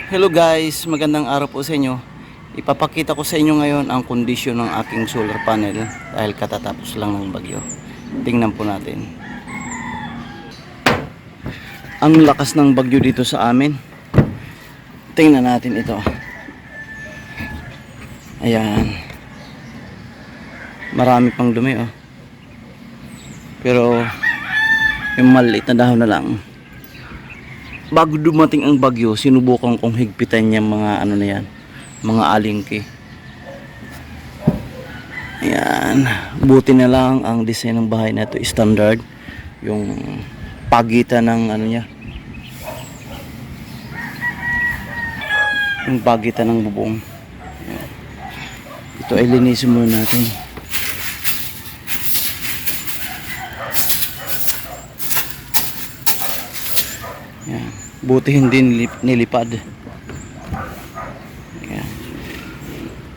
Hello guys, magandang araw po sa inyo. Ipapakita ko sa inyo ngayon ang kondisyon ng aking solar panel dahil katatapos lang ng bagyo. Tingnan po natin. Ang lakas ng bagyo dito sa amin. Tingnan natin ito. Ayan. Marami pang dumi oh. Pero yung maliit na dahon na lang. Bago dumating ang bagyo, sinubukan kong higpitan yung mga ano na yan, mga alingki. Ayan, buti na lang ang design ng bahay na ito standard, yung pagitan ng ano niya, yung pagitan ng bubong. Ayan. Ito ay linisin muna natin. Ayan. Buti hindi nilipad. Ayan.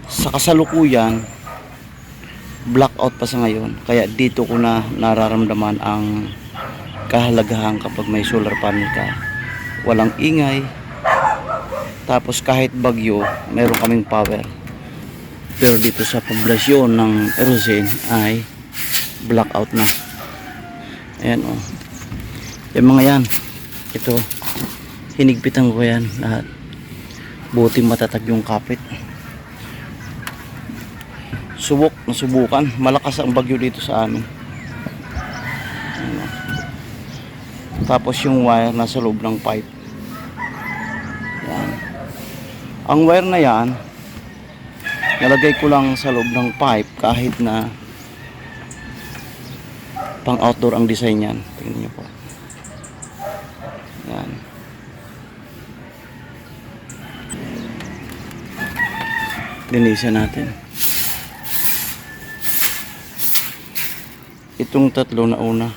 Sa kasalukuyan, blackout pa sa ngayon. Kaya dito ko na nararamdaman ang kahalagahan kapag may solar panel ka. Walang ingay. Tapos kahit bagyo, meron kaming power. Pero dito sa poblasyon ng Erosin ay blackout na. Ayan o. Yung mga yan. Ito, hinigpitan ko yan lahat. Buti matatag yung kapit. Nasubukan. Malakas ang bagyo dito sa amin. Ano. Tapos yung wire nasa loob ng pipe. Yan. Ang wire na yan, nalagay ko lang sa loob ng pipe kahit na pang outdoor ang design yan. Tingnan nyo po. Yan. Linisan natin. Itong tatlo na una.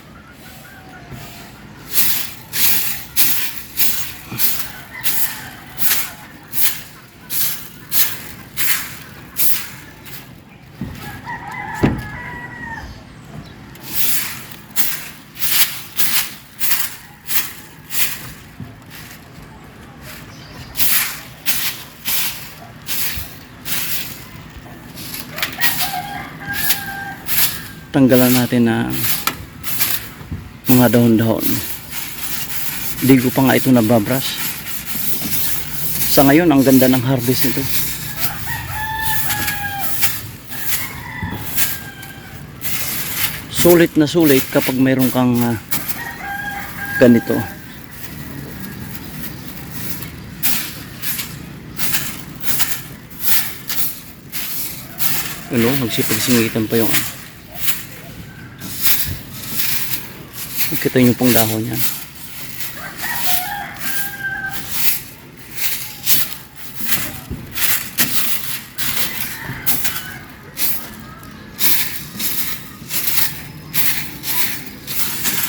Tanggalan natin na mga dahon-dahon. Hindi ko pa nga ito nababrush. Sa ngayon, ang ganda ng harvest nito. Sulit na sulit kapag mayroon kang ganito. Ano, magsipagsingitan pa yung kita nyo pong dahon yan.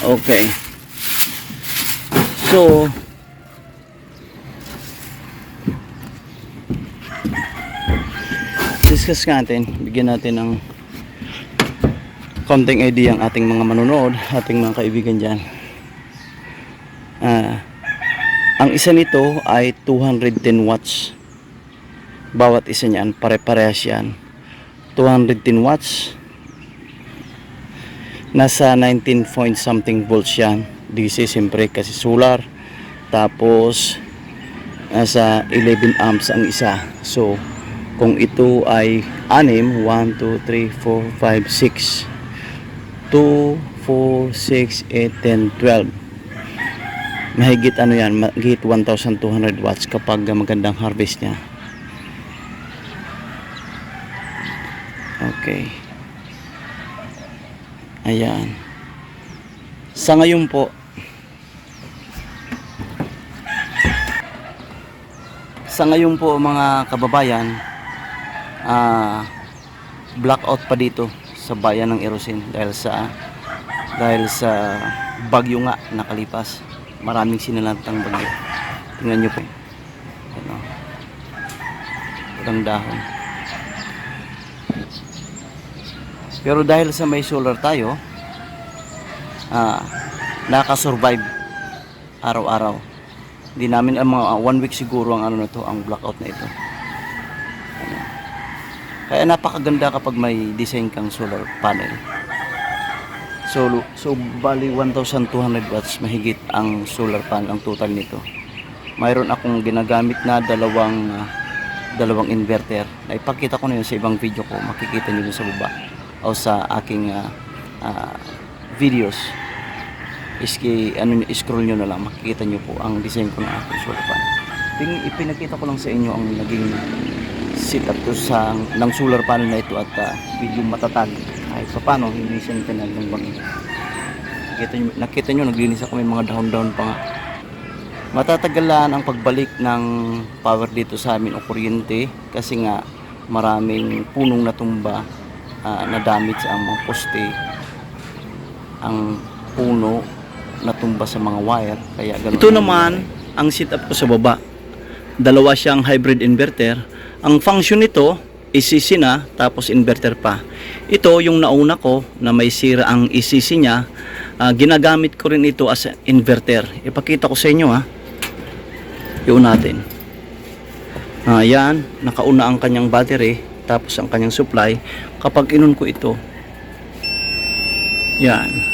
Okay. So discuss natin, bigyan natin ng konting idea ang ating mga manonood, ating mga kaibigan dyan. Ang isa nito ay 210 watts. Bawat isa niyan, pare-parehas yan. 210 watts. Nasa 19 point something volts yan. DC siyempre kasi solar. Tapos nasa 11 amps ang isa. So kung ito ay 6, 1, 2, 3, 4, 5, 6 2, 4, 6, 8, 10, 12. Mahigit ano yan, mahigit 1,200 watts kapag magandang harvest niya. Okay. Ayan. Sa ngayon po, mga kababayan, blackout pa dito sa bayan ng Erosin dahil sa bagyo nga nakalipas. Maraming sinalantang bagyo. Tingnan nyo po. Ano, walang dahon. Pero dahil sa may solar tayo, nakasurvive araw-araw. Hindi namin ang mga 1 week siguro ang ano na to, ang blackout na ito. Ano. Kaya napakaganda kapag may design kang solar panel. So bali 1,200 watts mahigit ang solar panel ang total nito. Mayroon akong ginagamit na dalawang inverter. Naipakita ko na yun sa ibang video ko. Makikita niyo sa baba o sa aking videos. Scroll nyo na lang, makikita nyo po ang design ko ng aking solar panel. Ipinakita ko lang sa inyo ang naging setup ko ng solar panel na ito at video matatag. Kahit pa paano, hindi siya tinaglang. Nakita nyo, naglinis ako, may mga dahon-dahon pa nga. Matatagalan ang pagbalik ng power dito sa amin o kuryente kasi nga maraming punong natumba, nadamage ang mga poste, ang puno natumba sa mga wire, kaya ganun. Ito naman ang setup ko sa baba. Dalawa siyang hybrid inverter. Ang function nito ECC na tapos inverter pa. Ito yung nauna ko na may sira ang ECC niya. Ginagamit ko rin ito as inverter. Ipakita ko sa inyo ha. Yun natin. Yan, nakauna ang kanyang battery tapos ang kanyang supply. Kapag inon ko ito, yan.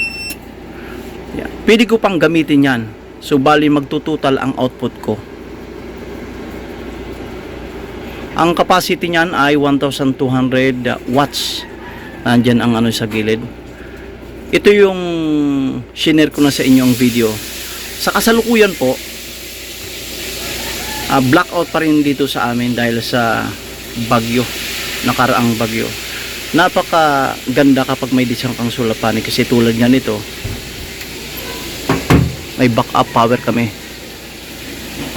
Pwede ko pang gamitin yan. So bali magtututal ang output ko. Ang capacity niyan ay 1,200 watts. Nandyan ang ano sa gilid. Ito yung shinare ko na sa inyo ang video. Sa kasalukuyan po, blackout pa rin dito sa amin dahil sa bagyo, nakaraang bagyo. Napaka ganda kapag may disang kang solar panel kasi tulad nga nito, may backup power kami.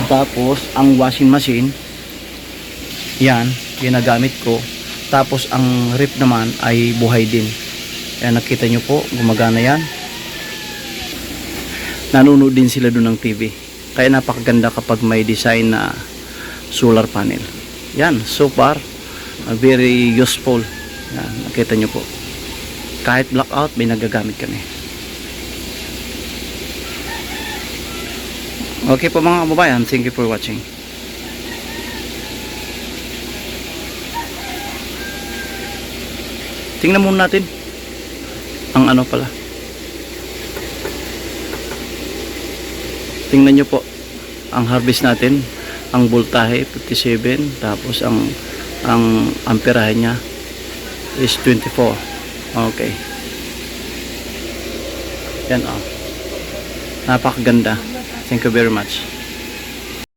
Tapos ang washing machine, yan, ginagamit ko. Tapos ang ref naman ay buhay din. Kaya nakita nyo po, gumagana yan. Nanonood din sila doon ng TV. Kaya napakaganda kapag may design na solar panel. Yan, so far, very useful. Yan, nakita nyo po. Kahit blackout, may nagagamit kami. Okay po mga kababayan, thank you for watching. Tingnan muna natin ang ano pala. Tingnan nyo po ang harvest natin, ang voltahe 57, tapos ang amperahe niya is 24. Okay. Yan oh. Napakaganda. Thank you very much.